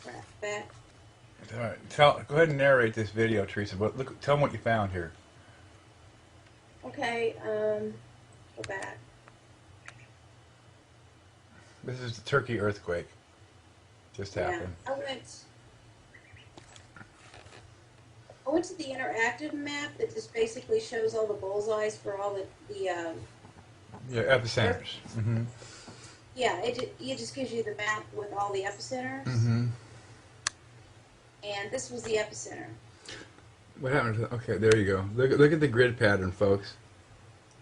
Crap. Back. All right, go ahead and narrate this video, Teresa. But look, tell them what you found here. Okay. Go back. This is the Turkey earthquake. Just happened. Yeah, I went to the interactive map that just basically shows all the bullseyes for all the Yeah, epicenters. Mm-hmm. Yeah, it just gives you the map with all the epicenters. Mm-hmm. And this was the epicenter. What happened to? Okay, there you go. Look at the grid pattern, folks.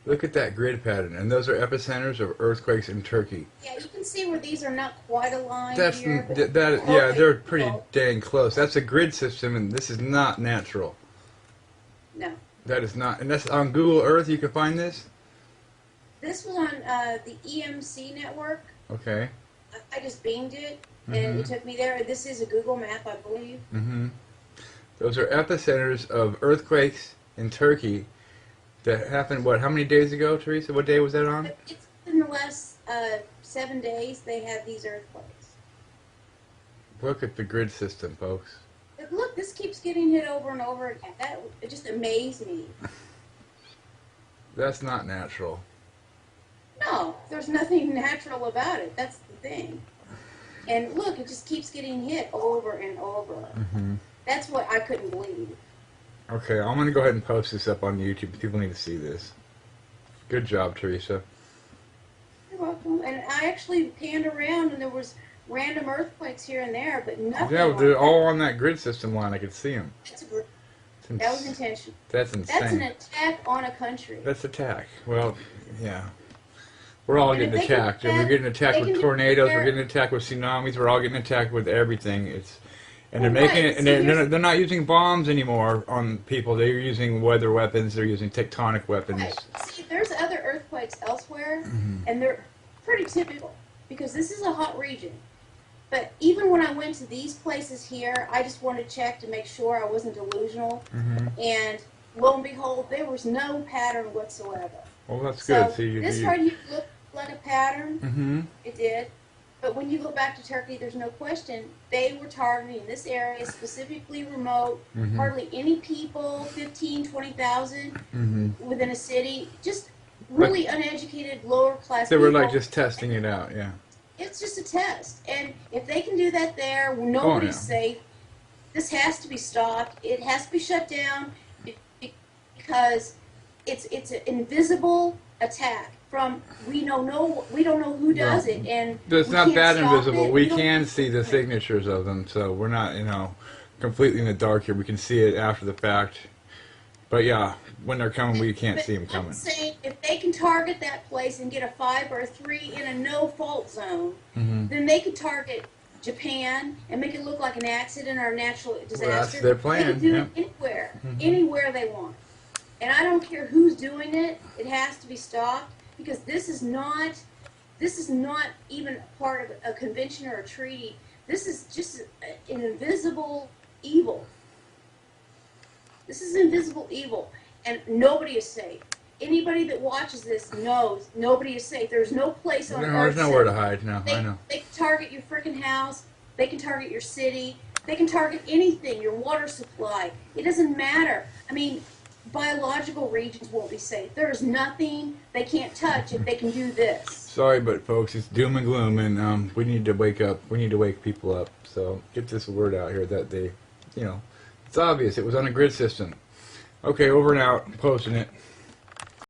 Look at that grid pattern, and those are epicenters of earthquakes in Turkey. Yeah, you can see where these are not quite aligned That's here. yeah, they're pretty dang close. That's a grid system, and this is not natural. No. That is not, and that's on Google Earth. You can find this. This was on the EMC network. Okay. I just binged it, and it took me there. This is a Google map, I believe. Mm-hmm. Those are epicenters of earthquakes in Turkey that happened, what, how many days ago, Teresa? What day was that on? It's in the last 7 days they had these earthquakes. Look at the grid system, folks. But look, this keeps getting hit over and over again. It just amazed me. That's not natural. No, there's nothing natural about it. That's the thing. And look, it just keeps getting hit over and over. Mm-hmm. That's what I couldn't believe. Okay, I'm going to go ahead and post this up on YouTube. People need to see this. Good job, Teresa. You're welcome. And I actually panned around, and there was random earthquakes here and there, but nothing. Yeah, like they're that. all on that grid system line. I could see them. That was intentional. That's insane. That's an attack on a country. That's attack. Well, yeah. We're all And getting if they can attacked. do And we're that, getting attacked they with can do tornadoes. their- We're getting attacked with tsunamis. We're all getting attacked with everything. And they're Well, making right. it. And See, they're not using bombs anymore on people. They're using weather weapons. They're using tectonic weapons. Right. See, there's other earthquakes elsewhere, Mm-hmm. and they're pretty typical because this is a hot region. But even when I went to these places here, I just wanted to check to make sure I wasn't delusional. Mm-hmm. And lo and behold, there was no pattern whatsoever. Well, that's So good. See, this right here looked like a pattern. Mm-hmm. It did. But when you go back to Turkey, there's no question. They were targeting this area, specifically remote, Mhm. hardly any people, 15, 20,000 Mm-hmm. within a city, just really uneducated, lower class They people. were like just testing it out. Yeah. It's just a test. And if they can do that there, nobody's yeah. safe. This has to be stopped. It has to be shut down because it's an invisible attack. From we don't know who does it, and It's we not can't that stop invisible. it. We don't- can see the signatures of them, so we're not, completely in the dark here. We can see it after the fact. But yeah, when they're coming, we can't But see them I'm coming. saying if they can target that place and get a 5 or a 3 in a no-fault zone, Mm-hmm. then they could target Japan and make it look like an accident or a natural disaster. Well, that's their plan, They can do yeah. it anywhere, Mhm. anywhere they want. And I don't care who's doing it. It has to be stopped because this is not even part of a convention or a treaty. This is just an invisible evil. This is invisible evil, and nobody is safe. Anybody that watches this knows nobody is safe. There's no place on No, earth. there's nowhere to safe. hide. No, I know. They can target your freaking house. They can target your city. They can target anything, your water supply. It doesn't matter. I mean, biological regions won't be safe. There is nothing they can't touch if they can do this. Sorry, but folks, it's doom and gloom, and we need to wake up. We need to wake people up. So get this word out here that they, it's obvious. It was on a grid system. Okay, over and out. I'm posting it.